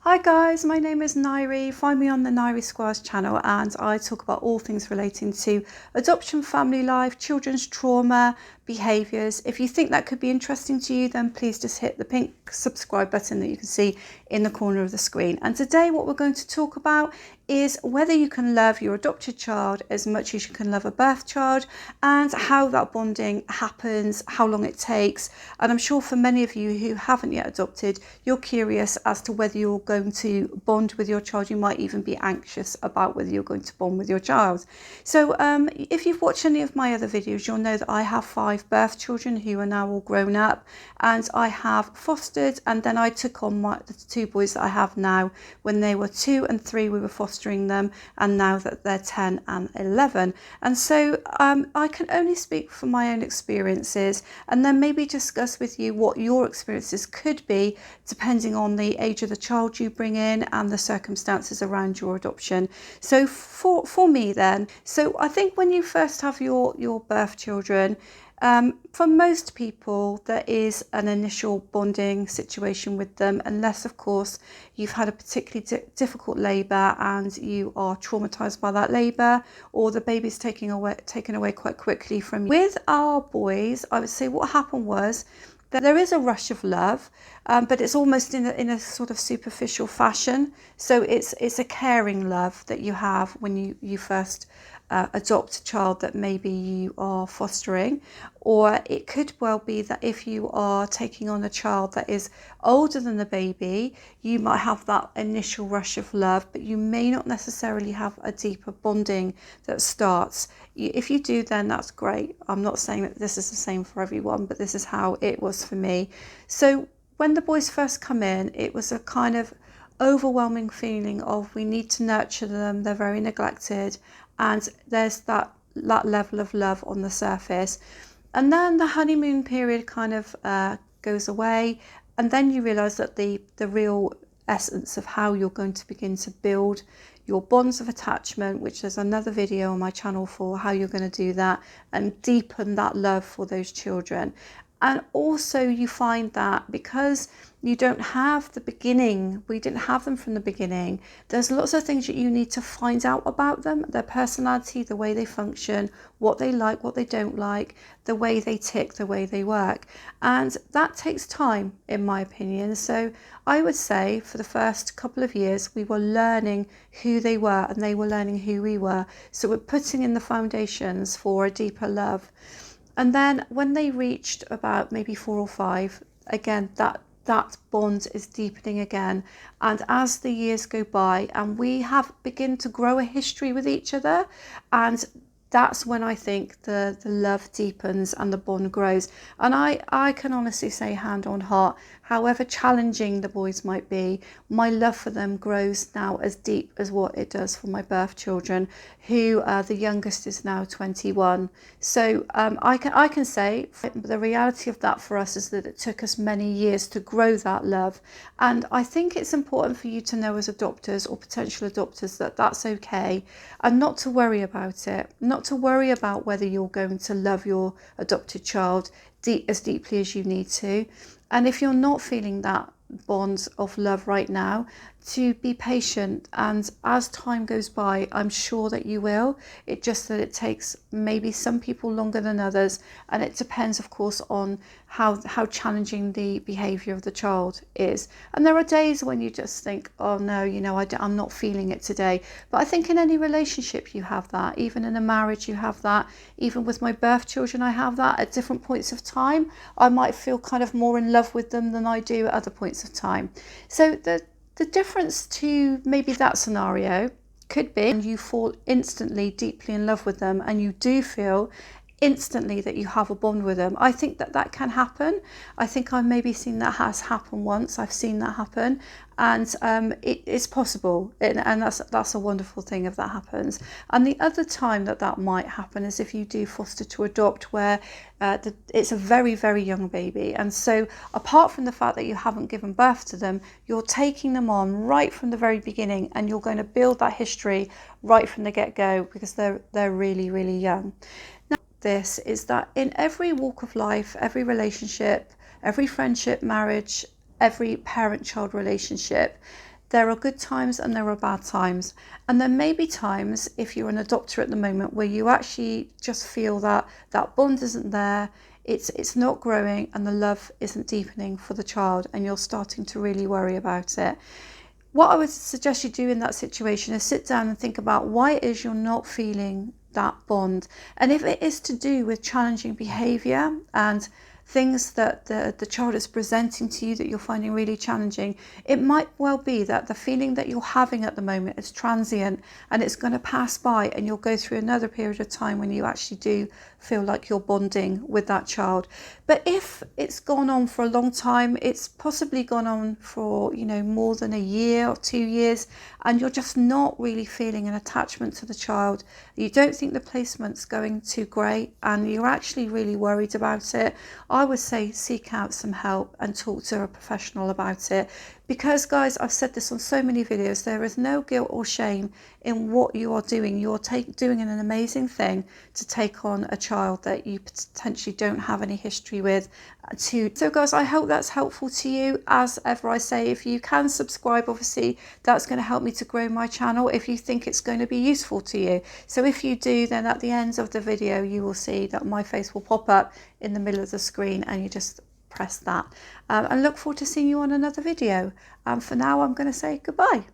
Hi guys, my name is Nairi. Find me on the Nairi Squires channel and I talk about all things relating to adoption, family life, children's trauma, behaviours. If you think that could be interesting to you, then please just hit the pink subscribe button that you can see in the corner of the screen. And today what we're going to talk about is whether you can love your adopted child as much as you can love a birth child, and how that bonding happens, how long it takes. And I'm sure for many of you who haven't yet adopted, you're curious as to whether you're going to bond with your child. You might even be anxious about whether you're going to bond with your child. So if you've watched any of my other videos, you'll know that I have 5 birth children who are now all grown up, and I have fostered, and then I took on the 2 boys that I have now. When they were 2 and 3, we were fostering them, and now that they're 10 and 11. And so I can only speak from my own experiences, and then maybe discuss with you what your experiences could be depending on the age of the child you bring in and the circumstances around your adoption. So for me then, so I think when you first have your birth children, for most people there is an initial bonding situation with them, unless of course you've had a particularly difficult labour and you are traumatised by that labour, or the baby's taken away quite quickly from you. With our boys, I would say what happened was that there is a rush of love, but it's almost in a sort of superficial fashion. So it's a caring love that you have when you first adopt a child that maybe you are fostering. Or it could well be that if you are taking on a child that is older than the baby, you might have that initial rush of love, but you may not necessarily have a deeper bonding that starts. If you do, then that's great. I'm not saying that this is the same for everyone, but this is how it was for me. So when the boys first come in, it was a kind of overwhelming feeling of we need to nurture them, they're very neglected, and there's that level of love on the surface. And then the honeymoon period kind of goes away, and then you realise that the real essence of how you're going to begin to build your bonds of attachment, which there's another video on my channel for how you're going to do that and deepen that love for those children. And also you find that because you don't have the beginning, we didn't have them from the beginning, there's lots of things that you need to find out about them, their personality, the way they function, what they like, what they don't like, the way they tick, the way they work. And that takes time, in my opinion. So I would say for the first couple of years, we were learning who they were and they were learning who we were. So we're putting in the foundations for a deeper love. And then when they reached about maybe 4 or 5, again, that bond is deepening again. And as the years go by and we have begin to grow a history with each other, and that's when I think the love deepens and the bond grows. And I can honestly say, hand on heart, however challenging the boys might be, my love for them grows now as deep as what it does for my birth children, who the youngest is now 21. So I can say the reality of that for us is that it took us many years to grow that love. And I think it's important for you to know as adopters or potential adopters that that's okay, and not to worry about it, not to worry about whether you're going to love your adopted child as deeply as you need to. And if you're not feeling that bond of love right now, to be patient, and as time goes by, I'm sure that you will. It's just that it takes maybe some people longer than others, and it depends of course on how challenging the behavior of the child is. And there are days when you just think, oh no, I'm not feeling it today. But I think in any relationship you have that, even in a marriage you have that, even with my birth children I have that. At different points of time I might feel kind of more in love with them than I do at other points of time. So the difference to maybe that scenario could be you fall instantly deeply in love with them, and you do feel instantly that you have a bond with them. I think that can happen. I think I've maybe seen that has happened once. I've seen that happen, and it's possible, and that's a wonderful thing if that happens. And the other time that might happen is if you do foster to adopt, where it's a very, very young baby, and so apart from the fact that you haven't given birth to them, you're taking them on right from the very beginning, and you're going to build that history right from the get-go because they're really, really young. This is that in every walk of life, every relationship, every friendship, marriage, every parent-child relationship. There are good times and there are bad times. And there may be times, if you're an adopter at the moment, where you actually just feel that that bond isn't there, it's not growing, and the love isn't deepening for the child, and you're starting to really worry about it. What I would suggest you do in that situation is sit down and think about why it is you're not feeling that bond. And if it is to do with challenging behaviour and things that the child is presenting to you that you're finding really challenging, it might well be that the feeling that you're having at the moment is transient and it's going to pass by, and you'll go through another period of time when you actually do feel like you're bonding with that child. But if it's gone on for a long time, it's possibly gone on for, you know, more than a year or 2 years, and you're just not really feeling an attachment to the child, you don't think the placement's going too great, and you're actually really worried about it, I would say seek out some help and talk to a professional about it. Because guys, I've said this on so many videos, there is no guilt or shame in what you are doing. You're doing an amazing thing to take on a child that you potentially don't have any history with. So guys, I hope that's helpful to you. As ever I say, if you can subscribe, obviously that's going to help me to grow my channel if you think it's going to be useful to you. So if you do, then at the end of the video you will see that my face will pop up in the middle of the screen, and you just press that. And look forward to seeing you on another video. For now I'm going to say goodbye.